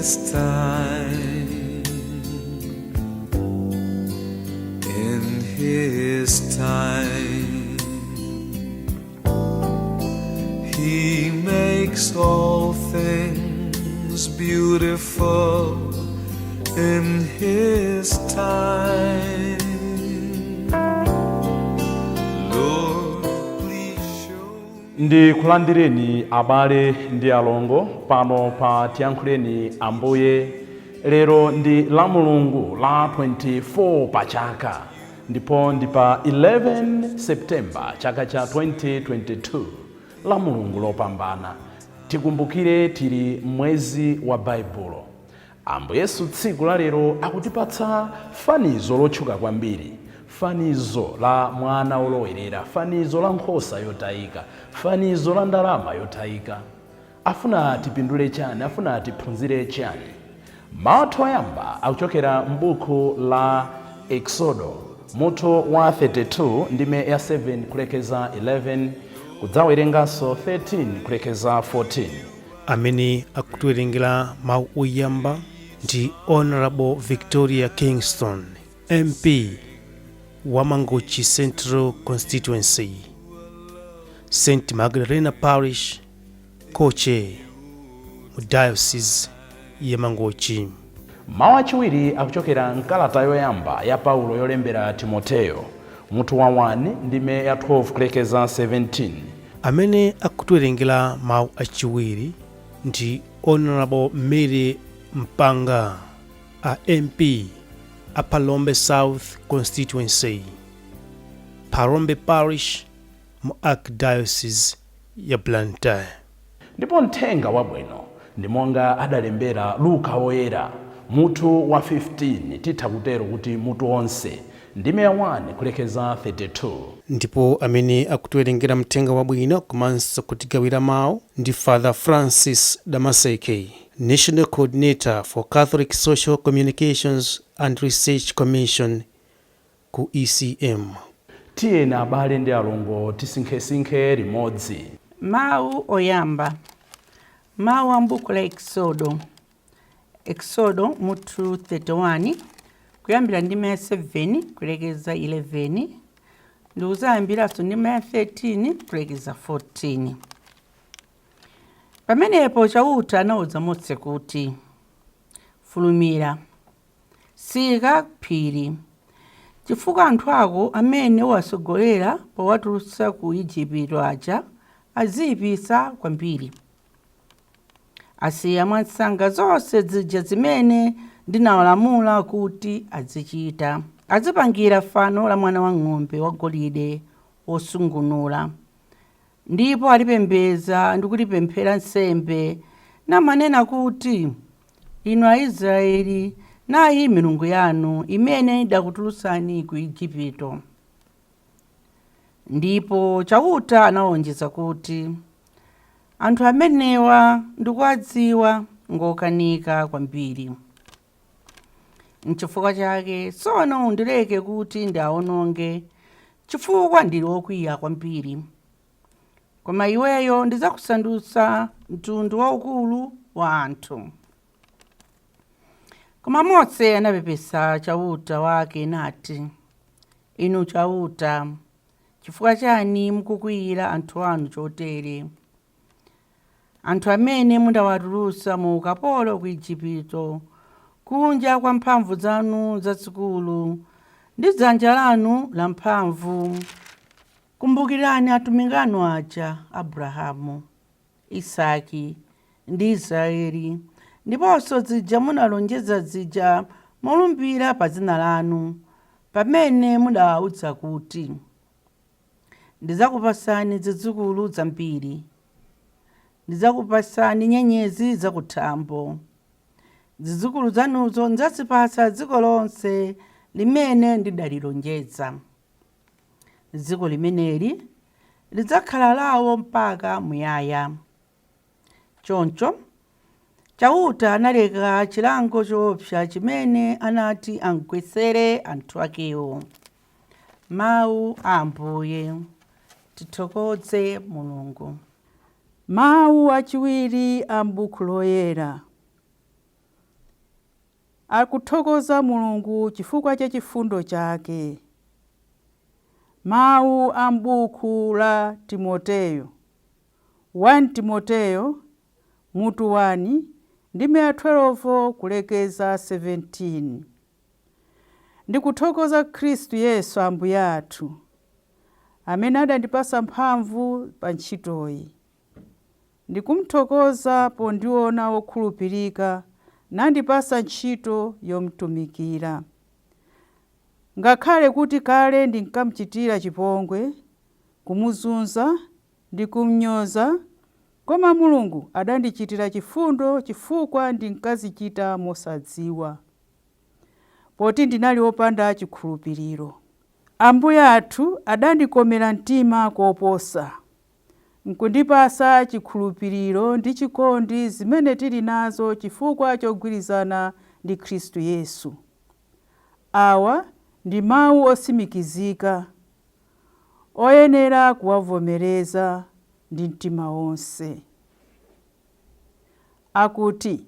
his time, in his time, he makes all things beautiful in his time. Lord, please show me. Ndi kulandireni abale ndi alongo pano pa tiyankhuleni Ambuye. Lero ndi la Mulungu la 24 pa chaka, ndipo ndi pa 11 September chaka cha 2022, la Mulungu lopambana. Tikumbukire tili mwezi wa Baibulo. Ambuye Yesu tsiku la lero akutipatsa fanizo lotchuka kwambiri, fanizo la mwana olowerera, fanizo la nkhosa yotayika, fanizo la ndalama yotayika. Afuna tipindule chani, afuna tiphunzire chani? Mawu oyamba akuchokera m'buku la Exodo, mutu wa 32 ndime ya 7 kulekeza 11, kudzawerenganso 13 kulekeza 14. Amene akutiwerengera mawu oyamba ndi Honorable Victoria Kingston, MP wa Mangochi Central Constituency, St. Magdalena Parish, Koche, mu Diocese ya Mangochi. Mawu achiwiri akuchokera mkalata yoyamba ya Paulo yolembera Timoteyo, mutu wa 1 ndime ya 12 kulekeza 17. Amene akutiwerengera mawu achiwiri ndi Honorable Mary Mpanga, a MP a Palombe South Constituency, Palombe Parish, mu Archdiocese ya Blantyre. Ndipo mthenga wabwino ndi monga adalembera Luka woyera, mutu wa 15, titha kutero kuti mutu onse, ndime ya 1 kulekeza 32. Ndipo amene akutiwerengera mthenga wabwino komanso kutigawira mawu ndi Father Francis Damaseke, National Coordinator for Catholic Social Communications and Research Commission ku ECM. Tiyeni abale ndi alongo tisinkhesinkhe limodzi. Mawu oyamba. Mawu a m'buku la Exodo mutu 31 kuyambira ndime ya 7 kulekeza 11, ndi uzayambiranso ndime ya 13 kulekeza 14. Pamenepo chauta anawuza Mose kuti, fulumira, sika phiri, chifukwa anthu ako amene wasogolera powatulutsa ku Igupto aja aziyipisa kwambiri. Asiya mwansanga zonse zija zimene ndinawalamula kuti azichita. Azipangira fano la mwana wa ng'ombe wagolide wosungunula, ndipo alipembeza ndi kulipemphera nsembe, namanena kuti, inu Aisraeli, nayi milungu yanu imene idakutulutsani ku Igupto. Ndipo chauta anawonjeza kuti, anthu amenewa ndikuwadziwa ngokanika kwambiri. N'chifukwa chake tsono undileke kuti ndiawononge, chifukwa ndili wokwiya kwambiri. Koma iweyo ndidzakusandutsa mtundu waukulu wa anthu. Koma Mose anapepesa chauta wake nati, inu chauta, chifukwa chani mukukwiyira anthu anu chotere? Anthu amene mundawatulutsa mu ukapolo ku Igupto, kunja kwa mphamvu zanu zazikulu ndi dzanja lanu lamphamvu. Kumbukirani atumiki anu aja, Abrahamu, Isaki ndi Israeli, ndiponso zija munalonjeza zija molumbira pa dzina lanu, pamene mudawawuza kuti, ndidzakupasani zidzukulu zambiri, ndidzakupasani nyenyezi zakuthambo. Zidzukulu zanuzo ndidzazipatsa dziko lonse limene ndidalilonjeza. Dziko limeneli lidzakhala lawo mpaka muyaya. Choncho chauta analeka chilango choopsa chimene anati amgwetsere anthu akewo. Mawu a Ambuye. Tithokoze Mulungu. Mawu achiwiri a m'buku loyera. akuthokoza Mulungu chifukwa cha chifundo chake. Mawu a m'buku la Timoteyo 1 Timoteyo mutu 1 ndime 12 kulekeza 17. Ndikuthokoza Khristu Yesu Ambuye athu, amene adandipasa mphamvu pa ntchitoyi. Ndikumthokoza pondiona wokhulupirika nandipasa ntchito yomtumikira. Ngakhale kuti kale ndinkamuchitira chipongwe, kumuzunza ndi kumnyoza, koma Mulungu adandichitira chifundo chifukwa ndinkazichita mosadziwa, poti ndinali wopanda chikhulupiriro. Ambuye athu adandikomera mtima koposa, nkundipasa chikhulupiriro ndi chikondi zimene tili nazo chifukwa chogwirizana ndi Khristu Yesu. Awa ndi mawu osimikizika, oyenera kuwavomereza ndi mtima wonse. Akuti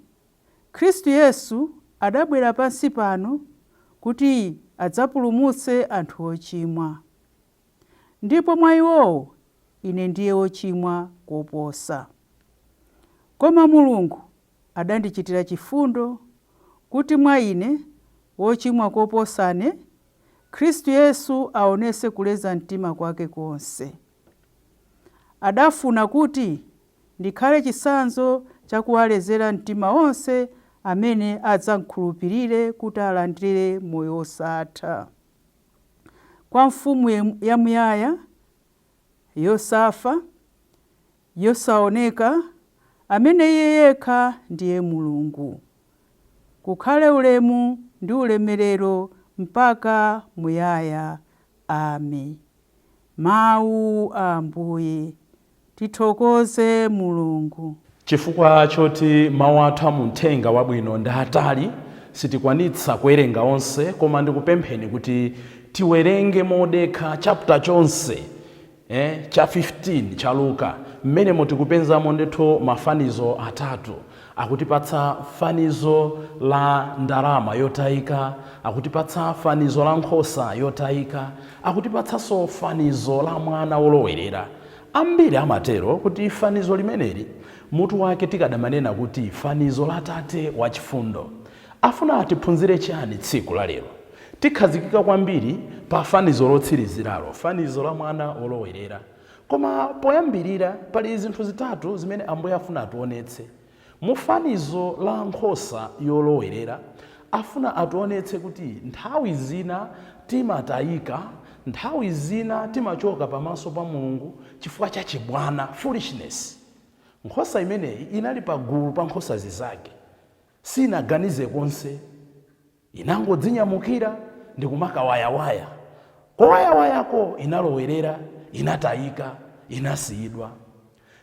Khristu Yesu adabwera pansi pano kuti adzapulumutse anthu ochimwa, ndipo mwa iwowo ine ndiye wochimwa koposa. Koma Mulungu adandichitira chifundo kuti mwa ine wochimwa koposane, Khristu Yesu aonese kuleza mtima kwake konse. Adafuna kuti ndikhale chisanzo chakuwalezera mtima onse amene adzamkhulupirire kuti alandire moyo osatha. Kwa mfumu yamuyaya, yosafa, yosaoneka, amene iye yekha ndiye Mulungu, kukhale ulemu ndi ulemerero mpaka muyaya. Amen. Mawu a Ambuye. Tithokoze Mulungu. Chifukwa choti mawu athu amuthenga wabwino ndi atali, sitikwanitsa kuwerenga onse, koma ndikupempheni kuti tiwerenge modekha chapter chonse cha 15 cha Luka, mmene mutikupenzamo ndithu mafanizo atatu. Akutipatsa fanizo la ndalama yotayika, akutipatsa fanizo la nkhosa yotayika, akutipatsanso fanizo la mwana wolowerera. Ambiri amatero kuti fanizo limeneli mutu wake tikadamanena kuti fanizo la Tate wachifundo. Afuna atiphunzire chani tsiku la lero? Tikhazikika kwambiri pa fanizo lotsiriziralo, fanizo la mwana wolowerera. Koma poyambirira pali zinthu zitatu zimene Ambuye afuna atuonetse. Mufanizo la nkhosa yolowerera afuna atuonetse kuti nthawi zina timatayika, nthawi zina timachoka pamaso pa Mulungu chifukwa cha chibwana, foolishness. Nkhosa imeneyi inali pagulu pa nkhosa zizake, sinaganize konse, inangodzinyamukira ndi kumakawayawaya. Kowayawayako inalowerera, inatayika, inasiyidwa.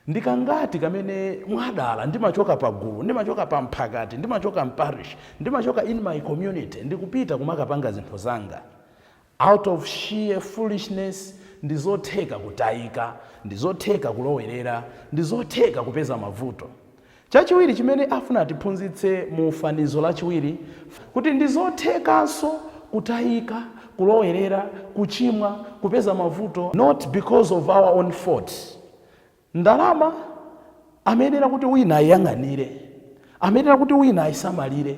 Ndikangati kamene mwadala ndimachoka pagulu, ndimachoka pa mphakati, ndimachoka mparish, ndimachoka in my community, ndikupita kumakapanga zinthu zanga. Out of sheer foolishness, ndizotheka kutayika, ndizotheka kulowerera, ndizotheka kupeza mavuto. Chachiwiri chimene afuna atiphunzitse mu fanizo lachiwiri, kuti ndizothekanso kutayika, kulowerera, kuchimwa, kupeza mavuto, not because of our own fault. Ndalama amenera kuti wina ayang'anire, amenera kuti wina ayisamalire,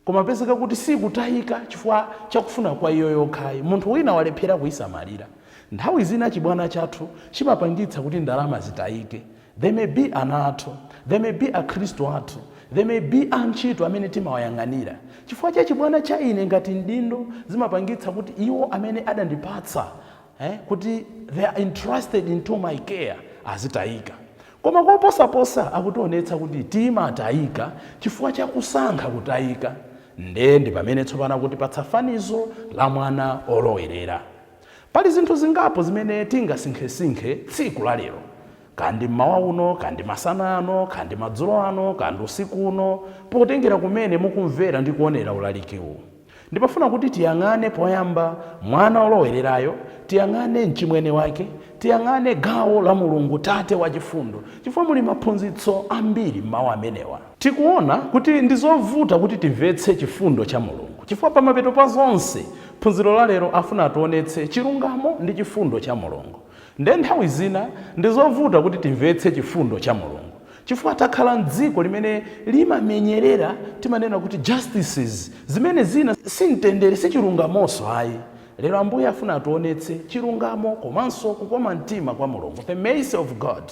koma pezeka kuti si kutayika chifukwa chakufuna kwa iyo yokhayi, munthu wina walephera kuyisamalira. Nthawi zina chibwana chathu chimapangitsa kuti ndalama zitayike. They may be anathu, they may be a Khristu athu, they may be antchito amene timawayang'anira. Chifukwa cha chibwana cha ine ngati mdindo zimapangitsa kuti iwo amene adandipatsa kuti they are interested into my care azitayika. Koma koposaposa akutionetsa kuti timatayika chifukwa cha kusankha kutayika. Ndi pamene tsopano kuti patsa fanizo la mwana olowerera. Pali zinthu zingapo zimene tingasinkhesinkhe tsiku la lero, kandi mmawa uno, kandi masana ano, kandi madzulo ano, kandi usiku uno, potengera kumene mukumvera ndi kuonera ulaliki uwu. Ndipafuna kuti tiyang'ane poyamba mwana olowererayo, tiyang'ane mchimwene wake, tiyang'ane gawo la Mulungu tate wa chifundo, chifukwa muli maphunzitso ambiri m'mawu amenewa. Tikuona kuti ndizovuta kuti timvetse chifundo cha Mulungu, chifukwa pamapeto pa zonse phunziro la lero afuna tionetse chilungamo ndi chifundo cha Mulungu. Nde nthawi zina ndizovuta kuti timvetse chifundo cha Mulungu, chifukwa takhala m'dziko limene limamenyerera, timanena kuti justices zimene zina simtendere si chilungamonso ayi. Lero Ambuye afuna tionetse chilungamo komanso kukoma mtima kwa Mulungu, the mercy of God.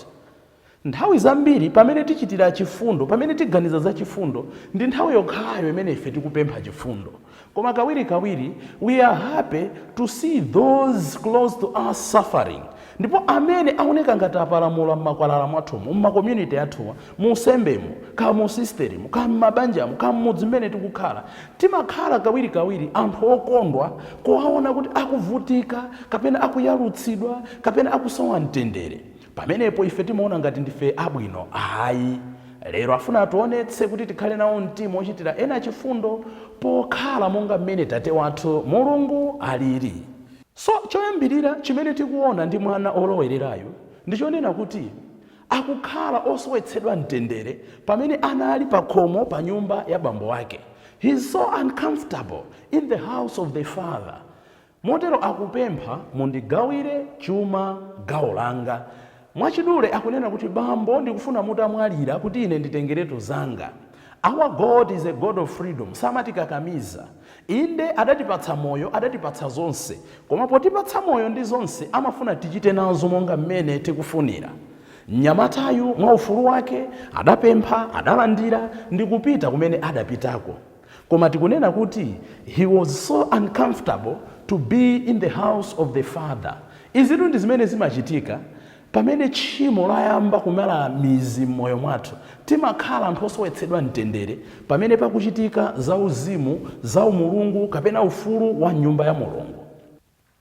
Nthawi zambiri pamene tichitira chifundo, pamene tiganiza za chifundo, ndi nthawi yokhayo imene ife tikupempha chifundo. Koma kawiri we are happy to see those close to us suffering. Ndipo amene aoneka ngati apalamula m'makwalala mwathumu, m'makommunity athuwa, mu nsembemo, ka mu sisterimu, ka m'mabanjamu, ka m'mudzi mmene tikukhala, timakhala kawiri anthu okondwa kuwaona kuti akuvutika, kapena akuyalutsidwa, kapena akusowa mtendere. Pamenepo ife timaona ngati ndife abwino ayi. Lero afuna tionetse kuti tikhale nawo mtima ochitira ena chifundo pokhala monga mmene tate wathu Mulungu alili. So choyambirira chimene tikuona ndi mwana olowererayo ndichonena kuti akukhala osowetsedwa mtendere pamene anali pa khomo pa nyumba ya bambo wake. He is so uncomfortable in the house of the father. Motero akupempha, mundigawire chuma gawo langa. Mwachidule akunena kuti bambo ndikufuna mutamwalira kuti ine nditengeretu zanga. Our God is a God of freedom. Samatikakamiza. Inde adatipatsa moyo, adatipatsa zonse. Koma potipatsa moyo ndi zonse amafuna tichite nazo monga mmene tikufunira. Mnyamatayu mwa ufulu wake adapempha, adalandira ndi kupita kumene adapitako. Koma tikunena kuti he was so uncomfortable to be in the house of the father. Izitu ndi zimene zimachitika pamene tchimo layamba kumala mizi m'moyo mwathu. Timakhala anthu osowetsedwa mtendere pamene pakuchitika za uzimu, za umulungu, kapena ufulu wa nyumba ya Mulungu.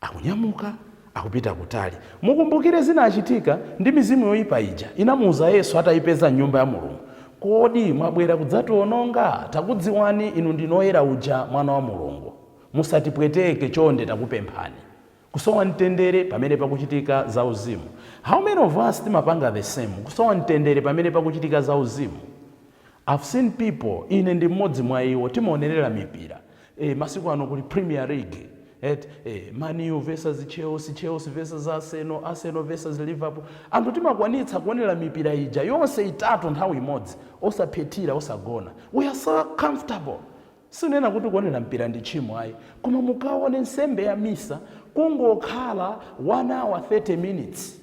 Akunyamuka, akupita kutali. Mukumbukire zina achitika ndi mizimu yoyipa ija inamuuza Yesu atayipeza nyumba ya Mulungu. Kodi mwabwera kudzationonga? Takudziwani inu ndinoyera uja mwana wa Mulungu. Musatipweteke chonde takupemphani. Kusowa mtendere pamene pakuchitika za uzimu. How many of us timapanga the same? Kusowa mtendere pamene pakuchitika za uzimu. I've seen people, ine ndi mmodzi mwa iwo, timaonerera mipira. Masiku ano kuli Premier League. Man U versus Chelsea, Chelsea versus Arsenal, Arsenal versus Liverpool. Anthu timakwanitsa kuonera mipira ija yonse itatu nthawi imodzi, osaphetira, osagona. We are so comfortable. Sinena kuti kuonera mpira ndi tchimo ayi, koma mukaone nsembe ya misa kungokhala 1 hour 30 minutes.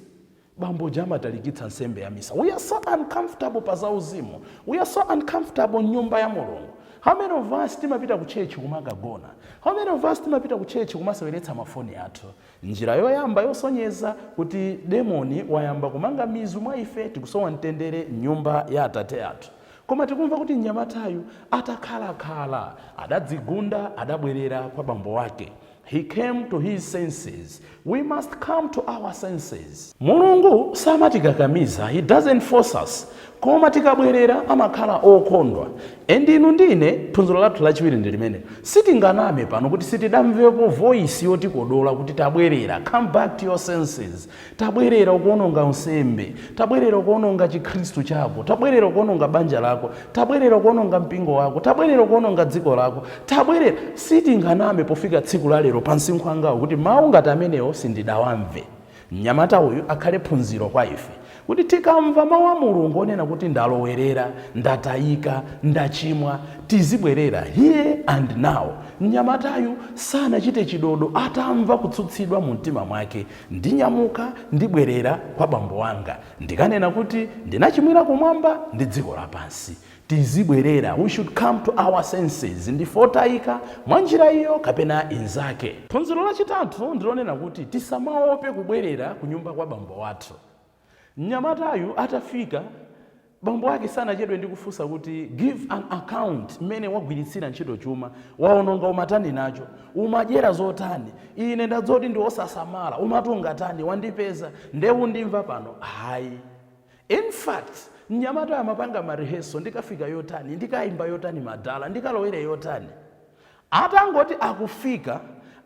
Bambo jama talikitsa nsembe ya misa. We are so uncomfortable pa za uzimu. We are so uncomfortable nyumba ya Mulungu. How many of us timapita ku church kumakagona? How many of us timapita ku church kumaseweretsa mafoni athu? Njira yoyamba yosonyeza kuti demoni wayamba kumanga mizu mwa ife tikusowa mtendere nyumba ya atate athu. Koma tikumva kuti mnyamatayu atakhala adadzigunda, adabwerera kwa bambo wake. He came to his senses. We must come to our senses. Mulungu samatikakamiza. He doesn't force us. Koma tikabwerera amakhala okondwa. Endi inu ndine phunziro lathu lachiwiri ndi limene. Sitinganame pano kuti sitidamvepo voice yotikodola kuti tabwerera. Come back to your senses. Tabwerera ukuononga nsembe. Tabwerera ukuononga chikhristu chako. Tabwerera ukuononga banja lako. Tabwerera ukuononga mpingo wako. Tabwerera ukuononga dziko lako. Tabwerera. Sitinganame pofika tsiku la lero pansi nkhwangawo kuti mawu ngati amenewo sindidawamve. Mnyamata uyu akhale phunziro kwa ife. Kuti tikamva mawu a Mulungu onena kuti ndalowerera, ndatayika, ndachimwa, tizibwerera here and now. Mnyamatayu sanachite chidodo atamva kutsutsidwa mu mtima mwake. Ndinyamuka, ndibwerera kwa bambo wanga. Ndikanena kuti ndinachimwira kumwamba ndi dziko lapansi. Tizibwerera. We should come to our senses. Ndifotayika mwa njira iyo kapena inzake. Phunziro lachitatu ndilonena kuti tisamaope kubwerera ku nyumba kwa bambo wathu. Mnyamatayu atafika, bambo wake sanachedwe ndi kufunsa kuti give an account mmene wagwiritsira ntchito chuma, waononga umatani nacho, umadyera zotani, ine ndadzoti ndi osasamala, umatunga tani, wandipeza, ndewu ndimva pano. Hayi. In fact, mnyamatayu amapanga mareheso, ndikafika yotani, ndikayimba yotani madala, ndikalowere yotani. Atangoti akufika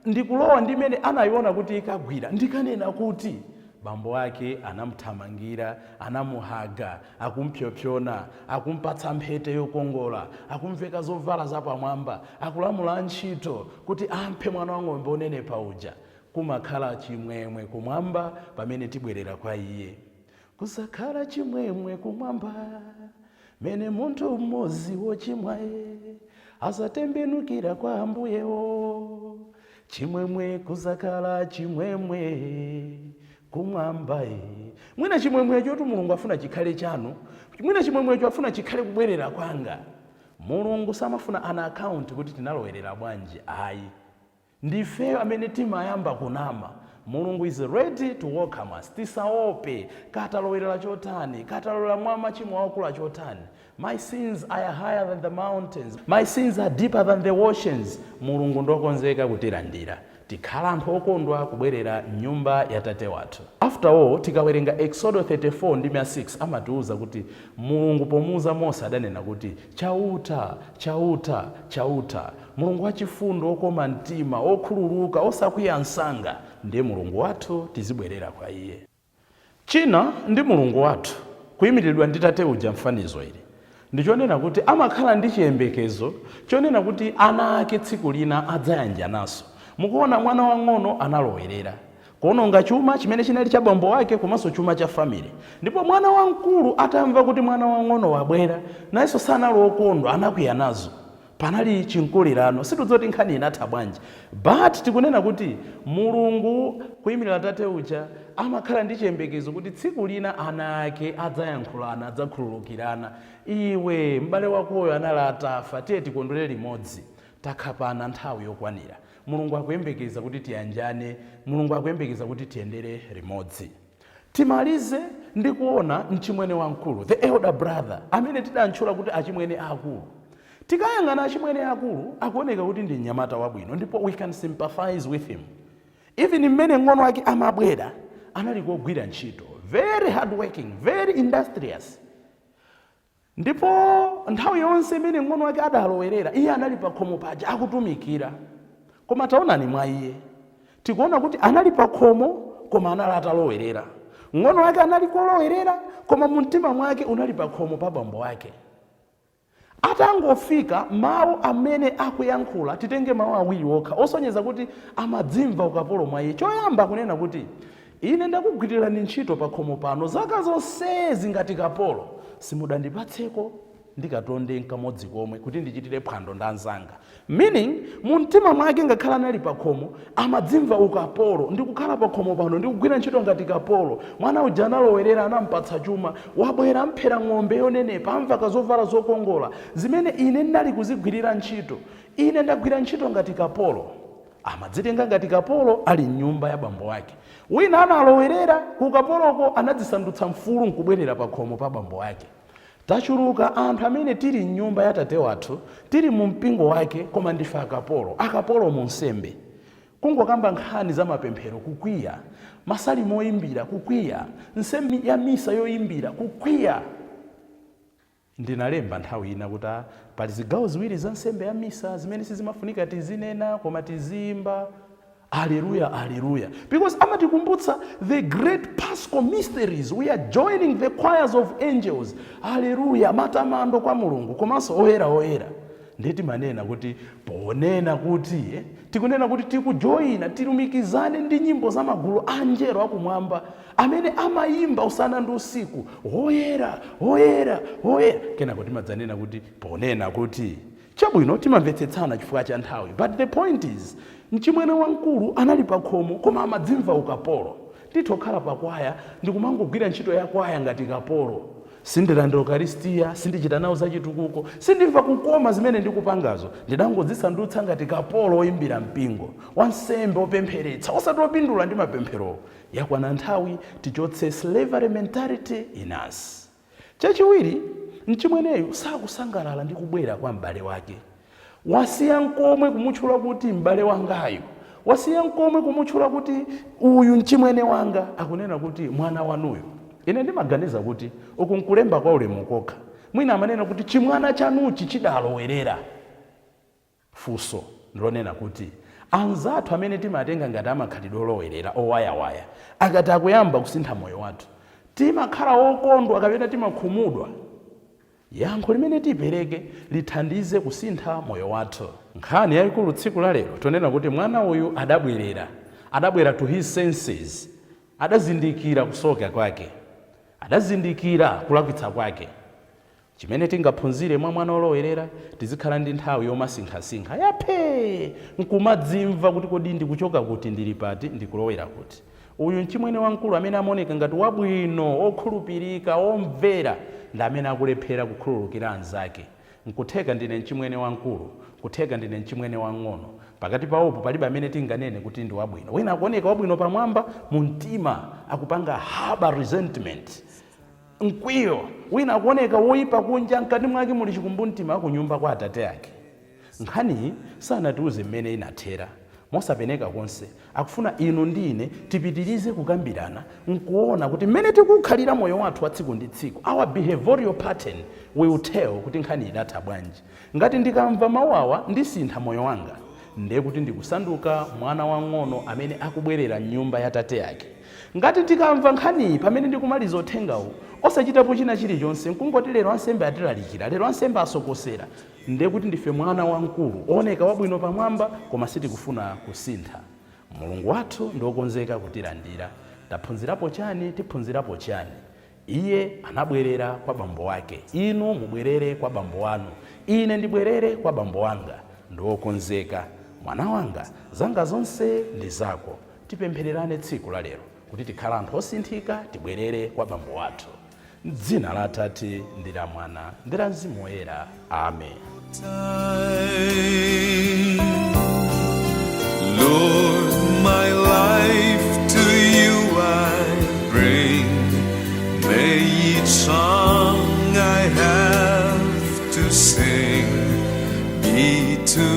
ndikulowa ndimene anayiona kuti ikagwira, ndikanena kuti bambo ake anamthamangira, anamuhaga, akumpyopyona, akumpatsa mphete yokongola, akumveka zovala zapamwamba, akulamula ntchito kuti amphe mwana wa ng'ombe onenepa uja. Kumakhala chimwemwe kumwamba pamene tibwerera kwa iye. Kusakhala chimwemwe kumwamba mene munthu mmodzi wochimwaye asatembenukira kwa Ambuyewo. Chimwemwe kusakhala chimwemwe kumwamba. Mwina chimwemwecho tu Mulungu afuna chikhale chanu, mwina chimwemwecho afuna chikhale kubwerera kwanga. Mulungu samafuna ana account kuti tinalowerera bwanji, ayi. Ndife amene timayamba kunama. Mulungu is ready to welcome us. Tisaope katalowerera chotani, katalowera mwa machimo akula chotani. My sins are higher than the mountains, my sins are deeper than the oceans. Mulungu ndokonzeka kutilandira. Tikhala anthu okondwa kubwerera nyumba ya tate wathu. After all, tikawerenga Exodus 34 ndi 6 amatiuza kuti Mulungu pomuuza Mose adanena kuti chauta, chauta, chauta. Mulungu wachifundo, okoma mtima, okhululuka, osakwiya nsanga. Ndiye Mulungu wathu, tizibwerera kwa iye. China ndi Mulungu wathu kuyimiridwa ndi tate uja mfanizo ili ndichonena kuti amakhala ndi chiyembekezo chonena kuti ana ake tsiku lina adzayanja naso. Mukuona mwana wang'ono analowerera kuononga chuma chimene chinali cha bambo wake komanso chuma cha family. Ndipo mwana wamkulu atamva kuti mwana wang'ono wabwera, nayenso sanali okondwa, anakwiya nazo. Panali chinkolerano, situdzoti nkhani inatha bwanji. But tikunena kuti Mulungu kuyimirira tate uja amakhala ndi chiyembekezo kuti tsiku lina ana ake adzayankhulana, adzakhululukirana. Iwe m'bale wakoyo anali atafa, tiye tikondwere limodzi, takhapana nthawi yokwanira. Mulungu akuyembekeza kuti tiyanjane, Mulungu akuyembekeza kuti tiyendere limodzi. Timalize ndi kuona mchimwene wamkulu, the elder brother, amene tidantchula kuti achimwene akulu. Tikayang'ana achimwene akulu akuoneka kuti ndi mnyamata wabwino, ndipo we can sympathize with him. Even mmene ng'ono wake amabwera anali kugwira ntchito, very hard working, very industrious. Ndipo nthawi yonse imene ng'ono wake adalowerera iye anali pa khomo paja akutumikira. Koma taonani mwa iye tikuona kuti anali pa khomo koma anali atalowerera. Ng'ono wake anali kolowerera koma mumtima mwake unali pa khomo pa bambo wake. Atangofika mawu amene akuyankhula, titenge mawu awiri okha osonyeza kuti amadzimva ukapolo mwa iye. Choyamba kunena kuti ine ndakugwirirani ntchito pa khomo pano zaka zonsezi ngati kapolo, simudandipatseko ndikatonde nkamodzi komwe kuti ndichitire phwando ndi anzanga. Meaning mumtima mwake ngakhala anali pa khomo amadzimva ukapolo, ndikukhala pa khomo pano ndikugwira ntchito ngati kapolo. Mwana uja analowerera, anampatsa chuma, wabwera amphera ng'ombe yonenepa, amva zovala zokongola zimene ine ndali kuzigwirira ntchito. Ine ndagwira ntchito ngati kapolo. Amadzitenga ngati kapolo ali mnyumba ya bambo wake. Wina analowerera ku kapoloko anadzisandutsa mfulu nkubwerera pa khomo pa bambo wake. Tachuluka anthu amene tili mnyumba ya tate wathu, tili mu mpingo wake koma ndife akapolo mu nsembe. Kungokamba nkhani za mapemphero kukwiya, masalimo oyimbira kukwiya, nsembe ya misa yoyimbira kukwiya. Ndinalemba nthawi ina kuti pali zigawo ziwiri za nsembe ya misa zimene sizimafunika tizinena koma tizimba. Hallelujah, hallelujah. Because amatikumbutsa the great Paschal mysteries. We are joining the choirs of angels. Hallelujah, matamando kwa Mulungu komanso oyera oyera. Ndeti manena kuti ponena kuti tikunena kuti tikujoina, tilumikizane ndi nyimbo za magulu angelo akumwamba amene amayimba usana ndi usiku. Oyera, oyera, oyera. Kena kuti madzanena kuti ponena kuti chabwino timamvetsetsana chifukwa cha nthawi. But the point is mchimwene wamkulu anali pa khomo koma amadzimva ukapolo. Titokhala pa kwaya ndikumangogwira ntchito ya kwaya ngati kapolo. Sindilanda Eucharistia, sindichita nawo za chitukuko, sindimva kukoma zimene ndikupangazo. Ndidangodzisandutsa ngati kapolo oyimbira mpingo, wansembe opempheretsa, osati opindula ndi mapemphero. Yakwana nthawi tichotse slavery mentality in us. Chachiwiri, mchimweneyu sakusangalala ndi kubwera kwa m'bale wake. Wasiya nkomwe kumutchula kuti m'bale wangayo, wasiya nkomwe kumutchula kuti uyu mchimwene wanga, akunena kuti mwana wanuyo. Ine ndimaganiza kuti ukunkulemba kwa ulemu kokha. Mwina amanena kuti chimwana chanuchi chidalowerera. Fuso. ndilonena kuti anzathu amene timatenga ngati amakhalidwe olowerera owayawaya akati akuyamba kusintha moyo wathu timakhala okondwa kapena timakhumudwa. Yankho limene tipereke lithandize kusintha moyo wathu. Nkhani yayikulu tsiku la lero tonena kuti mwana uyu adabwera to his senses, adazindikira kusoka kwake, adazindikira kulakwitsa kwake. Chimene tingaphunzire mwa mwana olowerera tizikhala ndi nthawi yomasinkhasinkha yaphe nkumadzimva kuti kodi ndikuchoka kuti ndili pati ndikulowera kuti. Uyu nchimwene wamkulu amene amaoneka ngati wabwino, okhulupirika, omvera, ndi amene akulephera kukhululukira anzake. Nkutheka ndine nchimwene wamkulu, kutheka ndine nchimwene wang'ono. Pakati pawopo palibe amene tinganene kuti ndi wabwino. Wina akuoneka wabwino pamwamba, mumtima akupanga harbor resentment, mkwiyo. Wina akuoneka woyipa kunja, mkati mwake muli chikumbumtima kunyumba kwa atate ake. Nkhani sanatiuze mmene inathera. Mosapeneka konse akufuna inu ndi ine tipitirize kukambirana nkuona kuti mmene tikukhalira moyo wathu wa tsiku ndi tsiku, our behavioral pattern will tell kuti nkhani idatha bwanji. Ngati ndikamva mawu awa ndisintha moyo wanga, ndiye kuti ndikusanduka mwana wang'ono amene akubwerera nyumba ya tate yake. Ngati ndikamva nkhani pamene ndikumaliza uthengawo osachitapo china chilichonse nkungoti lero ansembe atilalikira, lero ansembe asokosera, ndiye kuti ndife mwana wamkulu oneka wabwino pamwamba koma sitikufuna kusintha. Mulungu wathu ndi wokonzeka kutilandira. Taphunzirapo chani? Tiphunzirapo chani? Iye anabwerera kwa bambo wake, inu mubwerere kwa bambo wanu, ine ndibwerere kwa bambo wanga. Ndi wokonzeka. Mwana wanga, zanga zonse ndi zako. Tipemphererane tsiku la lero kuti tikhala anthu osinthika, tibwerere kwa bambo wathu. M'dzina la Atate ndi la Mwana ndi la Mzimu Woyera. Amen. Lord, my life to you I bring. May each song I have to sing be to